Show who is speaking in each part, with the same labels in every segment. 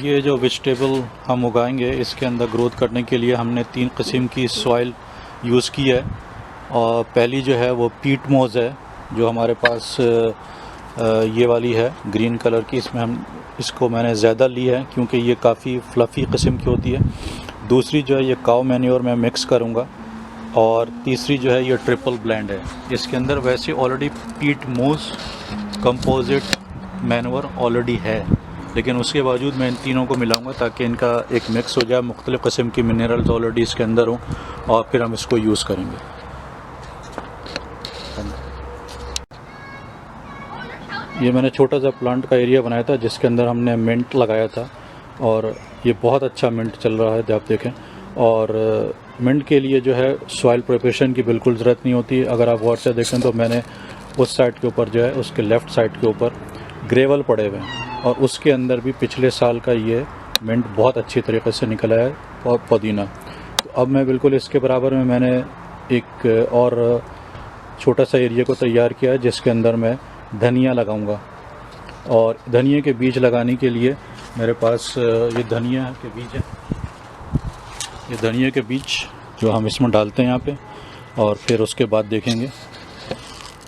Speaker 1: ये जो वेजिटेबल हम उगाएंगे इसके अंदर ग्रोथ करने के लिए हमने 3 किस्म की सॉइल यूज़ की है। और पहली जो है वो पीट मोज़ है जो हमारे पास ये वाली है ग्रीन कलर की। इसको मैंने ज़्यादा ली है क्योंकि ये काफ़ी फ्लफ़ी किस्म की होती है। दूसरी जो है ये काऊ मैन्योर मैं मिक्स करूँगा। और तीसरी जो है ये ट्रिपल ब्लेंड है। इसके अंदर वैसे ऑलरेडी पीट मोज़ कंपोजिट मैन्योर ऑलरेडी है, लेकिन उसके बावजूद मैं इन तीनों को मिलाऊंगा ताकि इनका एक मिक्स हो जाए, मुख्तलिफ़ किस्म की मिनरल्स ऑलरेडी इसके अंदर हों और फिर हम इसको यूज़ करेंगे। ये मैंने छोटा सा प्लांट का एरिया बनाया था जिसके अंदर हमने मिंट लगाया था और ये बहुत अच्छा मिंट चल रहा है, आप देखें। और मिंट के लिए जो है सॉइल प्रिपरेशन की बिल्कुल ज़रूरत नहीं होती। अगर आप गौर से देखें तो मैंने उस साइड के ऊपर जो है उसके लेफ़्ट साइड के ऊपर ग्रेवल पड़े हुए हैं और उसके अंदर भी पिछले साल का ये मिंट बहुत अच्छी तरीके से निकला है और पुदीना। तो अब मैं बिल्कुल इसके बराबर में मैंने एक और छोटा सा एरिया को तैयार किया है जिसके अंदर मैं धनिया लगाऊंगा। और धनिया के बीज लगाने के लिए मेरे पास ये धनिया के बीज है, ये धनिया के बीज जो हम इसमें डालते हैं यहाँ पे, और फिर उसके बाद देखेंगे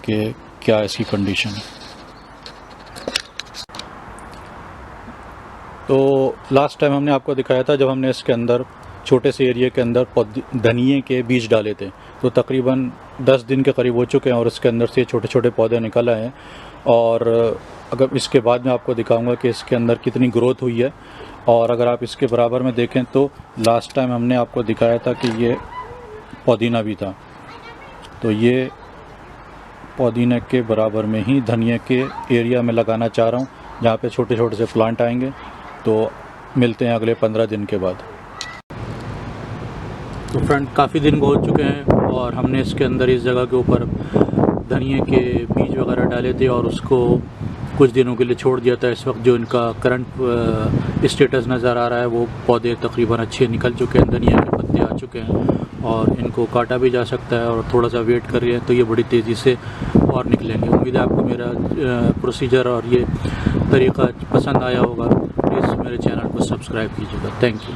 Speaker 1: कि क्या इसकी कंडीशन है। तो लास्ट टाइम हमने आपको दिखाया था जब हमने इसके अंदर छोटे से एरिया के अंदर धनिए के बीज डाले थे, तो तकरीबन 10 दिन के करीब हो चुके हैं और इसके अंदर से छोटे छोटे पौधे निकल आए हैं। और अगर इसके बाद मैं आपको दिखाऊंगा कि इसके अंदर कितनी ग्रोथ हुई है। और अगर आप इसके बराबर में देखें तो लास्ट टाइम हमने आपको दिखाया था कि ये पुदीना भी था, तो ये पुदीना के बराबर में ही धनिया के एरिया में लगाना चाह रहा हूँ जहाँ पे छोटे छोटे से प्लांट आएंगे। तो मिलते हैं अगले 15 दिन के बाद। तो फ्रेंड, काफ़ी दिन हो चुके हैं और हमने इसके अंदर इस जगह के ऊपर धनिया के बीज वगैरह डाले थे और उसको कुछ दिनों के लिए छोड़ दिया था। इस वक्त जो इनका करंट स्टेटस नज़र आ रहा है वो पौधे तकरीबन अच्छे निकल चुके हैं, धनिया के पत्ते आ चुके हैं और इनको काटा भी जा सकता है। और थोड़ा सा वेट कर रहे हैं तो ये बड़ी तेज़ी से और निकलेंगे। उम्मीद है आपको मेरा प्रोसीजर और ये तरीक़ा पसंद आया होगा। प्लीज़ मेरे चैनल को सब्सक्राइब कीजिएगा। Thank you.